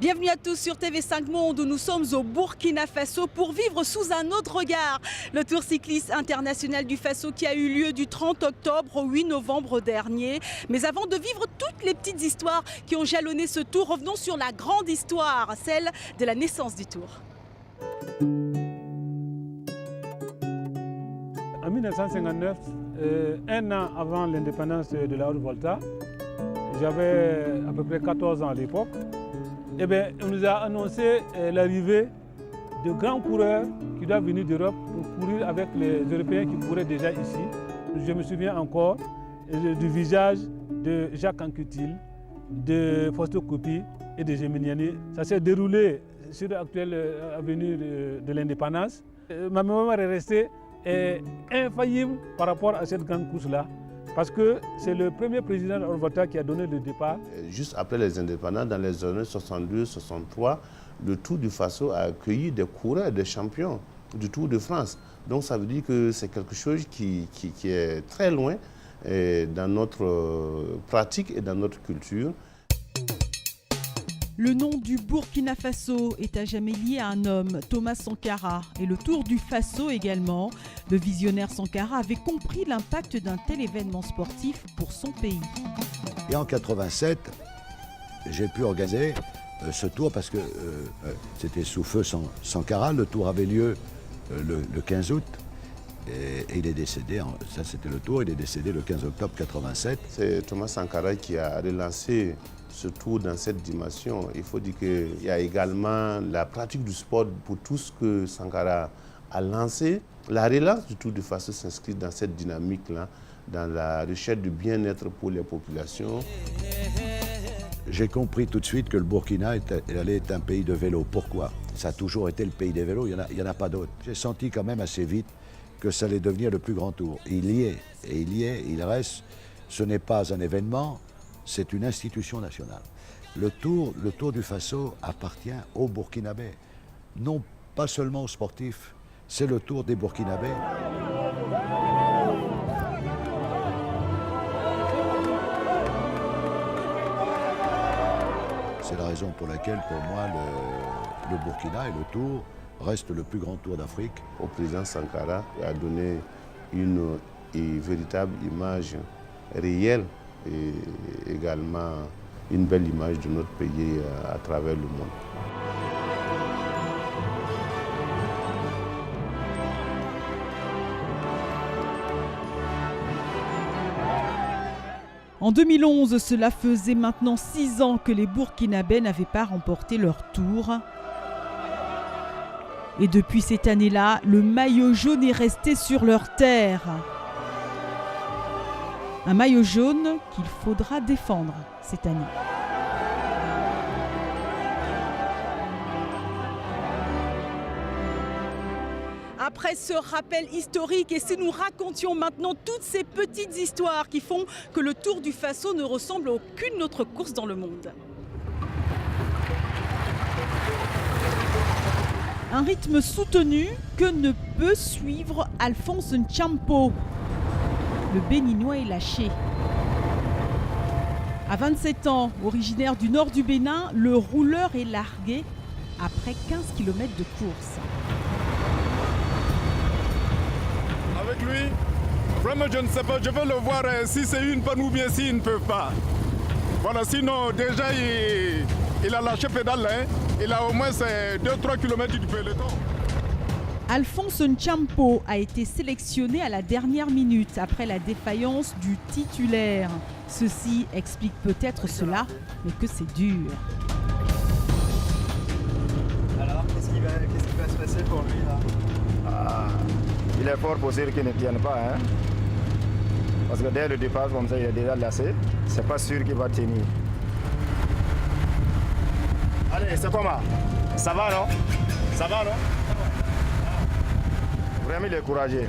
Bienvenue à tous sur TV5 Monde où nous sommes au Burkina Faso pour vivre sous un autre regard le Tour cycliste international du Faso qui a eu lieu du 30 octobre au 8 novembre dernier. Mais avant de vivre toutes les petites histoires qui ont jalonné ce tour, revenons sur la grande histoire, celle de la naissance du Tour. En 1959, un an avant l'indépendance de la Haute-Volta, j'avais à peu près 14 ans à l'époque, eh bien, on nous a annoncé l'arrivée de grands coureurs qui doivent venir d'Europe pour courir avec les Européens qui couraient déjà ici. Je me souviens encore du visage de Jacques Anquetil, de Fausto Coppi et de Geminiani. Ça s'est déroulé sur l'actuelle avenue de l'indépendance. Ma mémoire est restée infaillible par rapport à cette grande course-là. Parce que c'est le premier président de Haute-Volta qui a donné le départ. Juste après les indépendances, dans les années 62-63, le Tour du Faso a accueilli des coureurs, des champions du Tour de France. Donc ça veut dire que c'est quelque chose qui est très loin dans notre pratique et dans notre culture. Le nom du Burkina Faso est à jamais lié à un homme, Thomas Sankara, et le Tour du Faso également. Le visionnaire Sankara avait compris l'impact d'un tel événement sportif pour son pays. Et en 87, j'ai pu organiser ce tour parce que c'était sous feu Sankara. Le tour avait lieu le 15 août et il est décédé, ça c'était le tour, il est décédé le 15 octobre 87. C'est Thomas Sankara qui a relancé ce tour dans cette dimension. Il faut dire qu'il y a également la pratique du sport pour tout ce que Sankara a lancé. La relance du Tour du Faso s'inscrit dans cette dynamique-là, dans la recherche du bien-être pour les populations. J'ai compris tout de suite que le Burkina allait être un pays de vélo. Pourquoi? Ça a toujours été le pays des vélos, il n'y en a pas d'autre. J'ai senti quand même assez vite que ça allait devenir le plus grand tour. Il y est, et il reste. Ce n'est pas un événement, c'est une institution nationale. Le tour du Faso appartient aux Burkinabés, non pas seulement aux sportifs, c'est le tour des Burkinabés. C'est la raison pour laquelle, pour moi, le Burkina et le Tour restent le plus grand tour d'Afrique. Au président Sankara a donné une véritable image réelle et également une belle image de notre pays à travers le monde. En 2011, cela faisait maintenant 6 ans que les Burkinabés n'avaient pas remporté leur tour. Et depuis cette année-là, le maillot jaune est resté sur leur terre. Un maillot jaune qu'il faudra défendre cette année. Après ce rappel historique, et si nous racontions maintenant toutes ces petites histoires qui font que le Tour du Faso ne ressemble à aucune autre course dans le monde. Un rythme soutenu que ne peut suivre Alphonse Nchampo. Le Béninois est lâché. À 27 ans, originaire du nord du Bénin, le rouleur est largué après 15 km de course. Avec lui, vraiment je ne sais pas, je veux le voir si c'est une panne ou bien s'ils ne peuvent pas. Voilà, sinon déjà il a lâché pédale, hein. Il a au moins 2-3 km du peloton. Alphonse Nchampo a été sélectionné à la dernière minute après la défaillance du titulaire. Ceci explique peut-être cela, mais que c'est dur. Alors, qu'est-ce qui va se passer pour lui là? Il est fort possible qu'il ne tienne pas. Hein? Parce que dès le départ, comme ça, il est déjà lassé. C'est pas sûr qu'il va tenir. Allez, c'est comment? Ça va, non? Ça va, non? Vraiment, il est courageux.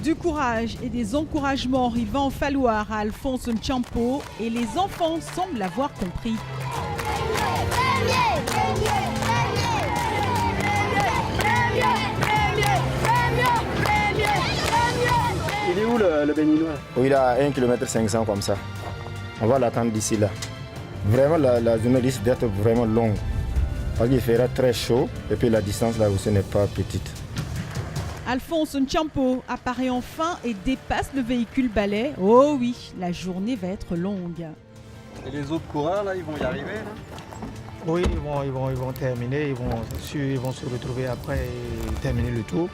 Du courage et des encouragements, il va en falloir à Alphonse Nchampo et les enfants semblent l'avoir compris. Premier, Béninois. Il a 1,5 km comme ça. On va l'attendre d'ici là. Vraiment, la journée risque d'être vraiment longue. Parce qu'il fera très chaud et puis la distance là aussi n'est pas petite. Alphonse Nchampo apparaît enfin et dépasse le véhicule balai. Oh oui, la journée va être longue. Et les autres coureurs, là, ils vont y arriver là? Oui, ils vont terminer, ils vont se retrouver après et terminer le tour.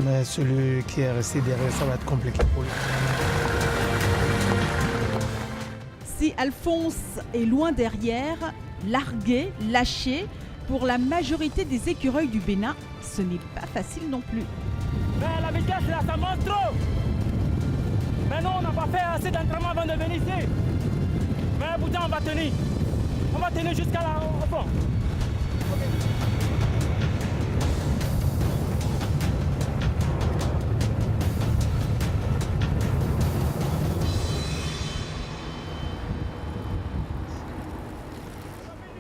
Mais celui qui est resté derrière, ça va être compliqué pour lui. Si Alphonse est loin derrière, largué, lâché, pour la majorité des écureuils du Bénin, ce n'est pas facile non plus. Mais la vitesse là, ça monte trop. Mais non, on n'a pas fait assez d'entraînement avant de venir ici. Mais pourtant, on va tenir. On va tenir jusqu'à là, au fond.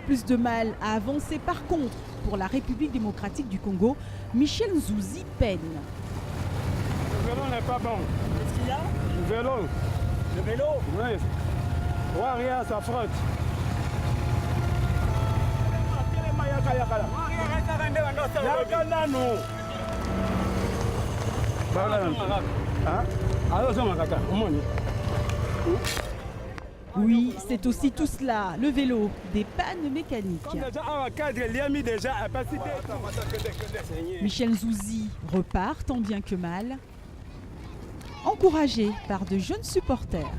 Plus de mal à avancer par contre pour la République démocratique du Congo, Michel Nzouzi peine. Le vélo n'est pas bon. Qu'est-ce qu'il y a? Le vélo. Le vélo? Oui. Waria, ça frotte. Oui, c'est aussi tout cela, le vélo, des pannes mécaniques. Michel Nzouzi repart tant bien que mal, encouragé par de jeunes supporters.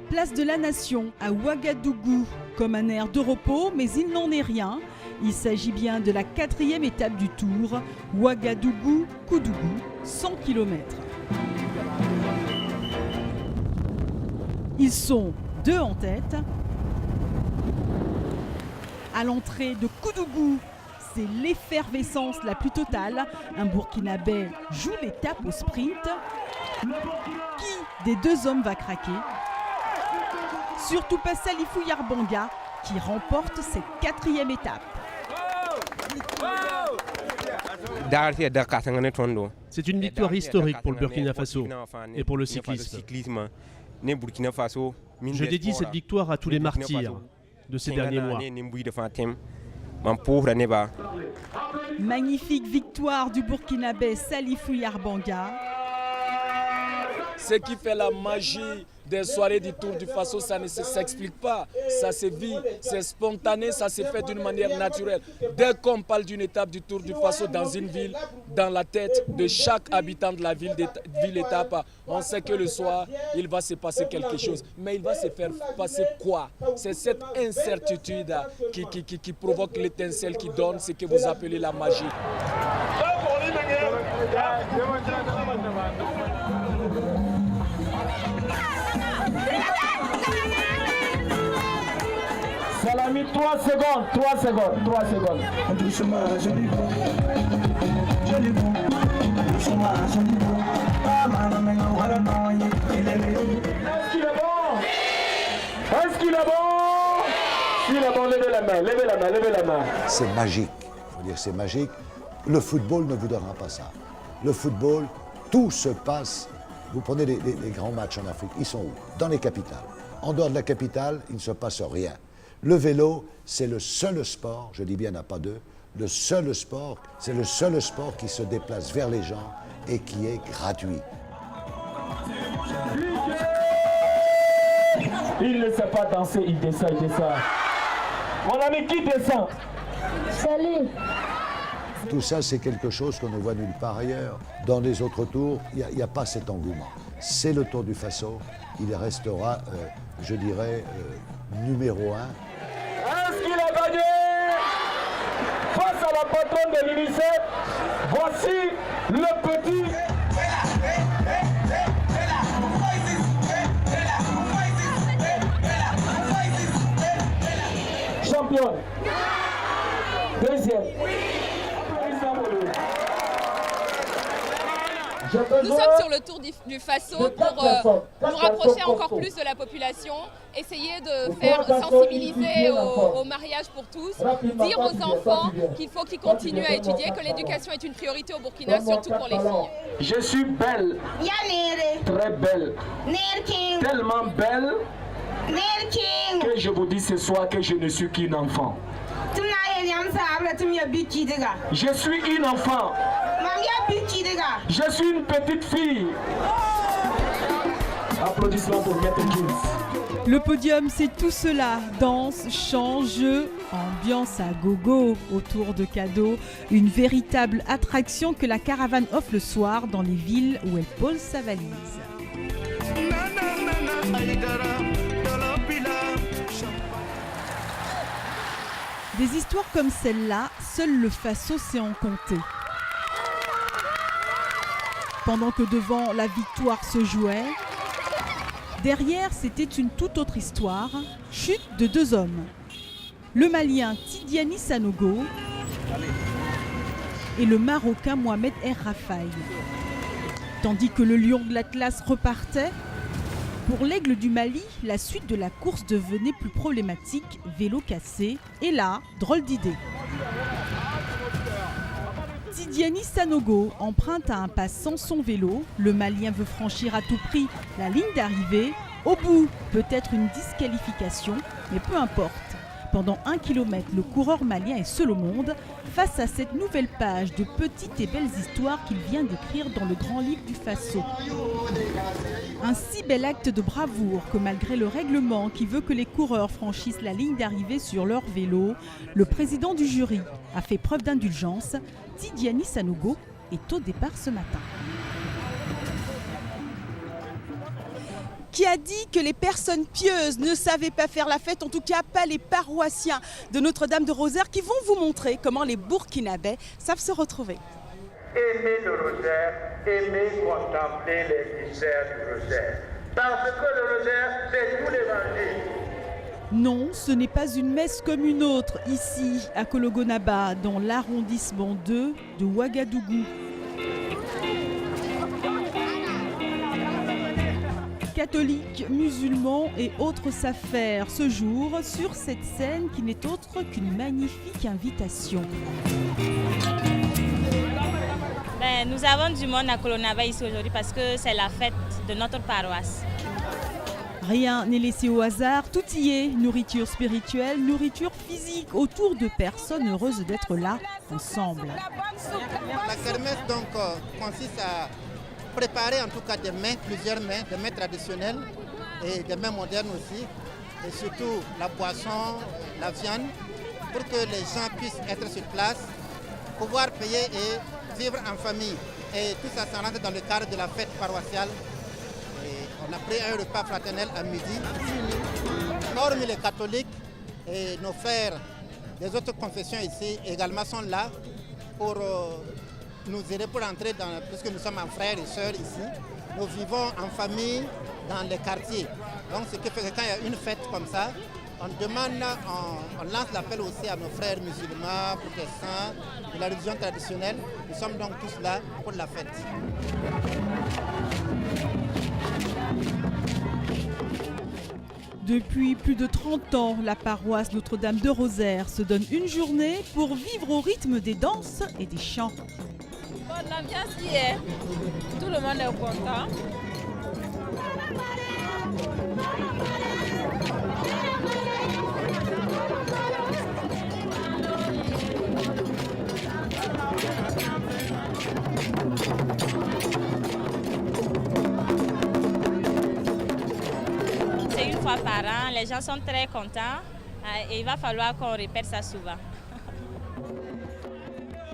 Place de la Nation à Ouagadougou, comme un air de repos, mais il n'en est rien. Il s'agit bien de la 4e étape du Tour, Ouagadougou-Koudougou, 100 km. Ils sont 2 en tête. À l'entrée de Koudougou, c'est l'effervescence la plus totale. Un Burkinabé joue l'étape au sprint. Qui des 2 hommes va craquer? Surtout pas Salifou Yarbanga qui remporte cette 4e étape. C'est une victoire historique pour le Burkina Faso et pour le cyclisme. Je dédie cette victoire à tous les martyrs de ces derniers mois. Magnifique victoire du Burkinabé Salifou Yarbanga. Ce qui fait la magie des soirées du Tour du Faso, ça ne s'explique pas, ça se vit, c'est spontané, ça se fait d'une manière naturelle. Dès qu'on parle d'une étape du Tour du Faso dans une ville, dans la tête de chaque habitant de la ville-étape, on sait que le soir, il va se passer quelque chose. Mais il va se faire passer quoi? C'est cette incertitude qui provoque l'étincelle qui donne ce que vous appelez la magie. Salami, 3 secondes. Doucement, joli bon. Doucement, joli bon. Est-ce qu'il est bon? S'il est bon, levez la main. C'est magique, il faut dire c'est magique. Le football ne vous donnera pas ça. Le football, tout se passe. Vous prenez les grands matchs en Afrique, ils sont où? Dans les capitales. En dehors de la capitale, il ne se passe rien. Le vélo, c'est le seul sport, je dis bien il n'y en a pas deux, c'est le seul sport qui se déplace vers les gens et qui est gratuit. Il ne sait pas danser, il descend. Mon ami, qui descend? Salut. Tout ça, c'est quelque chose qu'on ne voit nulle part ailleurs. Dans les autres tours, il n'y a pas cet engouement. C'est le Tour du Faso, il restera, je dirais, numéro 1. Est-ce qu'il a gagné? Face à la patronne de l'UNICEF, voici le petit. Champion. Deuxième. Nous sommes sur le Tour du Faso pour nous rapprocher encore plus de la population, essayer de faire sensibiliser au mariage pour tous, dire aux enfants qu'il faut qu'ils continuent à étudier, que l'éducation est une priorité au Burkina, surtout pour les filles. Je suis belle, très belle, tellement belle que je vous dis ce soir que je ne suis qu'une enfant. Je suis une enfant. Je suis une petite fille. Applaudissements pour Maître Gims. Le podium, c'est tout cela. Danse, chant, jeu, ambiance à gogo autour de cadeaux. Une véritable attraction que la caravane offre le soir dans les villes où elle pose sa valise. Des histoires comme celle-là, seul le Faso sait en compter. Pendant que devant la victoire se jouait, derrière c'était une toute autre histoire, chute de 2 hommes. Le Malien Tidiane Sanogo et le Marocain Mohamed El Rafai. Tandis que le lion de l'Atlas repartait, pour l'aigle du Mali, la suite de la course devenait plus problématique, vélo cassé, et là, drôle d'idée. Tidiane Sanogo emprunte à un passant son vélo, le Malien veut franchir à tout prix la ligne d'arrivée, au bout peut-être une disqualification, mais peu importe. Pendant 1 kilomètre, le coureur malien est seul au monde face à cette nouvelle page de petites et belles histoires qu'il vient d'écrire dans le grand livre du Faso. Un si bel acte de bravoure que malgré le règlement qui veut que les coureurs franchissent la ligne d'arrivée sur leur vélo, le président du jury a fait preuve d'indulgence. Tidiane Sanogo est au départ ce matin. Qui a dit que les personnes pieuses ne savaient pas faire la fête, en tout cas pas les paroissiens de Notre-Dame de Rosaire, qui vont vous montrer comment les Burkinabés savent se retrouver. Aimez le rosaire, aimez contempler les mystères du rosaire. Parce que le rosaire, c'est tout l'évangile. Non, ce n'est pas une messe comme une autre, ici, à Kologonaba, dans l'arrondissement 2 de Ouagadougou. Catholiques, musulmans et autres s'affairent ce jour sur cette scène qui n'est autre qu'une magnifique invitation. Nous avons du monde à Kologonaba ici aujourd'hui parce que c'est la fête de notre paroisse. Rien n'est laissé au hasard, tout y est. Nourriture spirituelle, nourriture physique, autour de personnes heureuses d'être là, ensemble. La kermesse donc consiste à préparer en tout cas des mets, plusieurs mets, des mets traditionnels et des mets modernes aussi. Et surtout la boisson, la viande, pour que les gens puissent être sur place, pouvoir payer et vivre en famille. Et tout ça, ça rentre dans le cadre de la fête paroissiale. Et on a pris un repas fraternel à midi. Hormis les catholiques et nos frères des autres confessions ici également sont là pour nous aider pour entrer puisque nous sommes en frères et sœurs ici. Nous vivons en famille dans les quartiers. Donc ce qui fait que quand il y a une fête comme ça, on demande, on lance l'appel aussi à nos frères musulmans, protestants, de la religion traditionnelle. Nous sommes donc tous là pour la fête. Depuis plus de 30 ans, la paroisse Notre-Dame de Rosaire se donne une journée pour vivre au rythme des danses et des chants. L'ambiance y est, tout le monde est content. C'est une fois par an, les gens sont très contents et il va falloir qu'on répète ça souvent.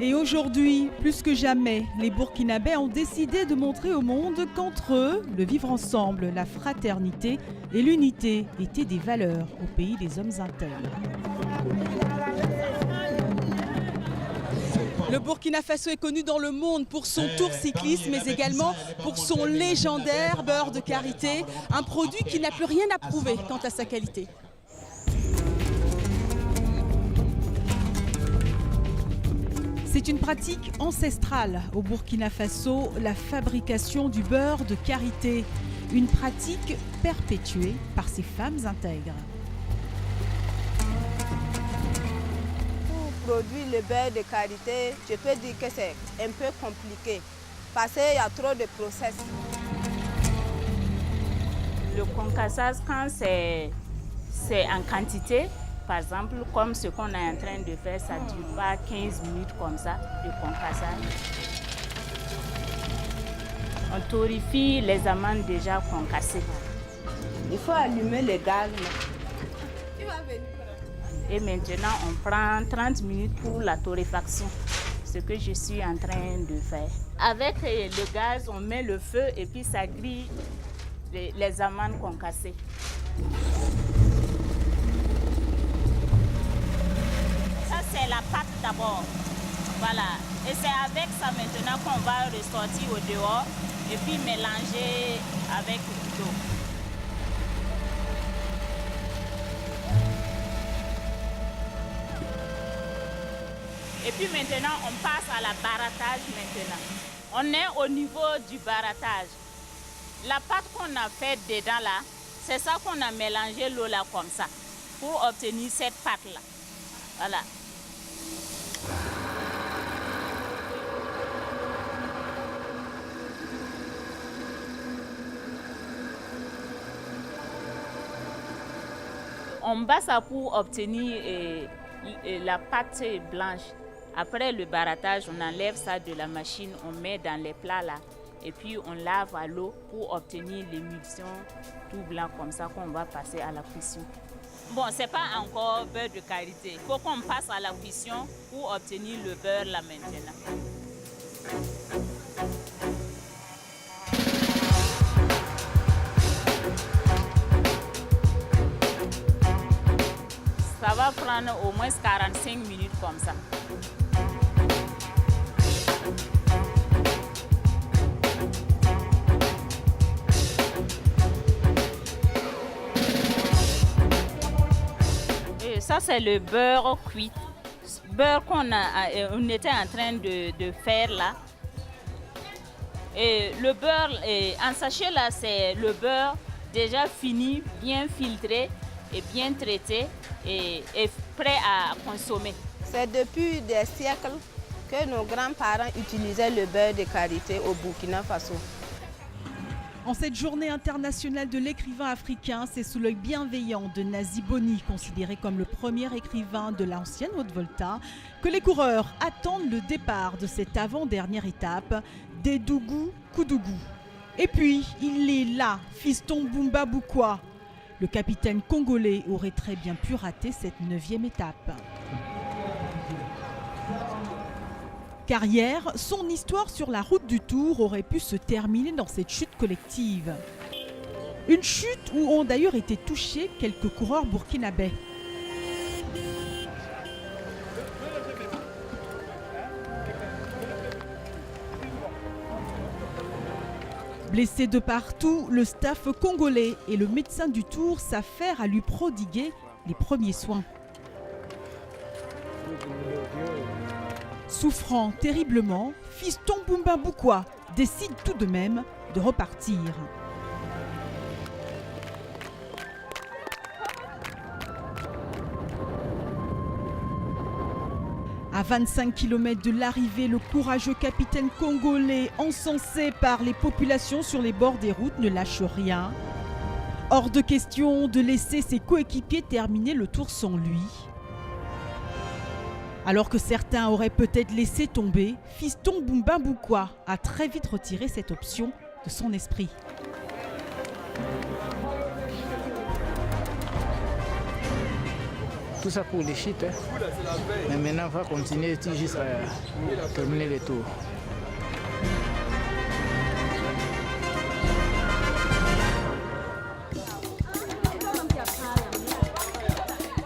Et aujourd'hui, plus que jamais, les Burkinabés ont décidé de montrer au monde qu'entre eux, le vivre ensemble, la fraternité et l'unité étaient des valeurs au pays des hommes intègres. Le Burkina Faso est connu dans le monde pour son tour cycliste, mais également pour son légendaire beurre de karité, un produit qui n'a plus rien à prouver quant à sa qualité. C'est C'est une pratique ancestrale au Burkina Faso, la fabrication du beurre de karité. Une pratique perpétuée par ces femmes intègres. Pour produire le beurre de karité, je peux dire que c'est un peu compliqué parce qu'il y a trop de process. Le concassage, quand c'est en quantité, par exemple, comme ce qu'on est en train de faire, ça ne dure pas 15 minutes comme ça, le concassage. On torréfie les amandes déjà concassées. Il faut allumer le gaz. Et maintenant, on prend 30 minutes pour la torréfaction, ce que je suis en train de faire. Avec le gaz, on met le feu et puis ça grille les amandes concassées. Ça, c'est la pâte d'abord. Voilà. Et c'est avec ça maintenant qu'on va ressortir au dehors et puis mélanger avec l'eau. Et puis maintenant, on passe à la barattage maintenant. On est au niveau du barattage. La pâte qu'on a faite dedans là, c'est ça qu'on a mélangé l'eau là comme ça, pour obtenir cette pâte là. Voilà. On bat ça pour obtenir la pâte blanche. Après le barattage, on enlève ça de la machine, on met dans les plats là. Et puis on lave à l'eau pour obtenir l'émulsion tout blanc comme ça qu'on va passer à la cuisson. Bon, c'est pas encore beurre de karité. Il faut qu'on passe à la cuisson pour obtenir le beurre là maintenant. Ça va prendre au moins 45 minutes comme ça. Et ça, c'est le beurre cuit. Beurre qu'on était en train de faire là. Et le beurre, en sachet là, c'est le beurre déjà fini, bien filtré et bien traité et prêt à consommer. C'est depuis des siècles que nos grands-parents utilisaient le beurre de karité au Burkina Faso. En cette journée internationale de l'écrivain africain, c'est sous l'œil bienveillant de Nazi Boni, considéré comme le premier écrivain de l'ancienne Haute-Volta, que les coureurs attendent le départ de cette avant-dernière étape, Dédougou-Koudougou. Et puis, il est là, Fiston Bumba Bukwa. Le capitaine congolais aurait très bien pu rater cette 9e étape. Car hier, son histoire sur la route du Tour aurait pu se terminer dans cette chute collective. Une chute où ont d'ailleurs été touchés quelques coureurs burkinabés. Blessé de partout, le staff congolais et le médecin du Tour s'affairent à lui prodiguer les premiers soins. Souffrant terriblement, Fiston Bumba Bukwa décide tout de même de repartir. À 25 km de l'arrivée, le courageux capitaine congolais, encensé par les populations sur les bords des routes, ne lâche rien. Hors de question de laisser ses coéquipiers terminer le tour sans lui. Alors que certains auraient peut-être laissé tomber, Fiston Bumba Bukwa a très vite retiré cette option de son esprit. Tout ça pour les chutes. Mais maintenant, on va continuer jusqu'à terminer le tour.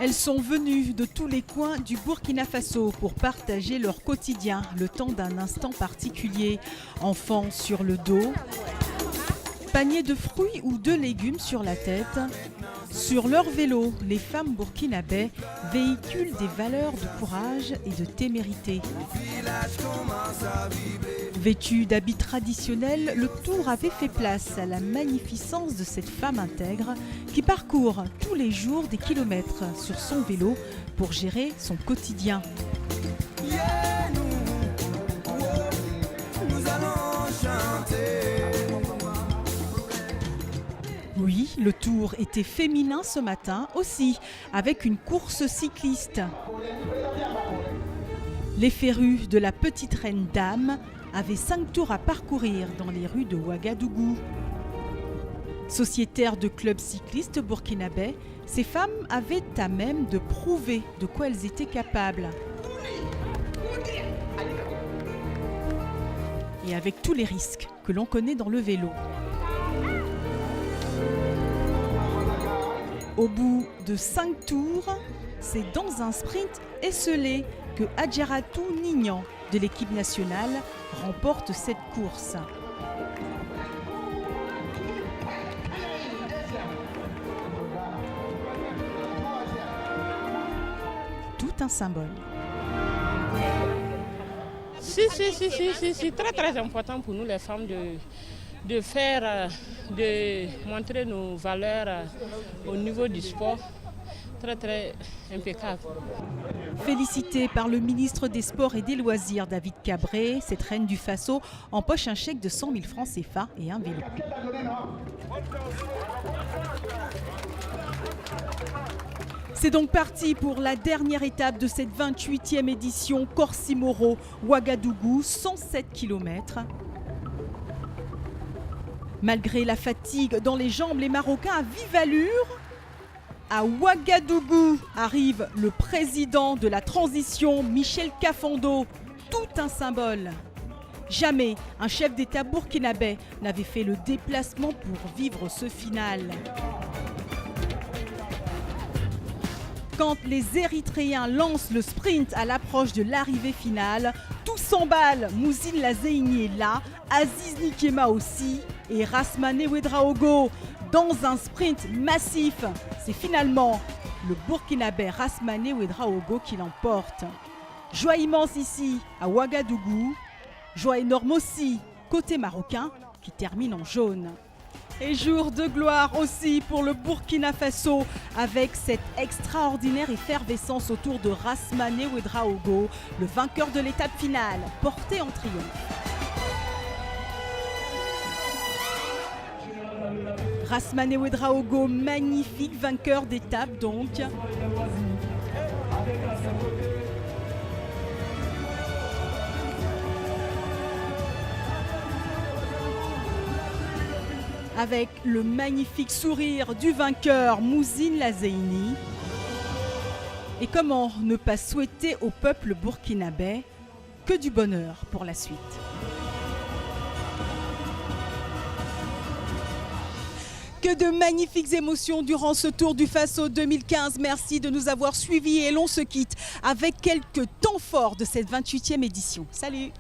Elles sont venues de tous les coins du Burkina Faso pour partager leur quotidien le temps d'un instant particulier. Enfants sur le dos, panier de fruits ou de légumes sur la tête. Sur leur vélo, les femmes burkinabè véhiculent des valeurs de courage et de témérité. Vêtue d'habits traditionnels, le Tour avait fait place à la magnificence de cette femme intègre qui parcourt tous les jours des kilomètres sur son vélo pour gérer son quotidien. Oui, le Tour était féminin ce matin aussi, avec une course cycliste. Les férus de la petite reine dame avaient 5 tours à parcourir dans les rues de Ouagadougou. Sociétaires de clubs cyclistes burkinabè, ces femmes avaient à même de prouver de quoi elles étaient capables. Et avec tous les risques que l'on connaît dans le vélo. Au bout de 5 tours, c'est dans un sprint esselé que Adjaratou Nignan de l'équipe nationale remporte cette course. Tout un symbole. C'est très important pour nous les femmes de montrer nos valeurs au niveau du sport. Très impeccable. Félicitée par le ministre des Sports et des Loisirs, David Cabré, cette reine du Faso empoche un chèque de 100 000 francs CFA et un vélo. C'est donc parti pour la dernière étape de cette 28e édition Corsimoro Ouagadougou, 107 km. Malgré la fatigue dans les jambes, les Marocains à vive allure. À Ouagadougou arrive le président de la transition, Michel Kafando, tout un symbole. Jamais un chef d'État burkinabè n'avait fait le déplacement pour vivre ce final. Quand les Érythréens lancent le sprint à l'approche de l'arrivée finale, tout s'emballe. Mouzine Lazeini est là, Aziz Nikema aussi et Rasmane Ouedraogo. Dans un sprint massif, c'est finalement le Burkinabè Rasmane Ouedraogo qui l'emporte. Joie immense ici à Ouagadougou, joie énorme aussi côté marocain qui termine en jaune. Et jour de gloire aussi pour le Burkina Faso avec cette extraordinaire effervescence autour de Rasmane Ouedraogo, le vainqueur de l'étape finale, porté en triomphe. Rasmane Ouedraogo, magnifique vainqueur d'étape donc. Avec le magnifique sourire du vainqueur Mouzine Lazeini. Et comment ne pas souhaiter au peuple burkinabè que du bonheur pour la suite. Que de magnifiques émotions durant ce Tour du Faso 2015. Merci de nous avoir suivis et l'on se quitte avec quelques temps forts de cette 28e édition. Salut!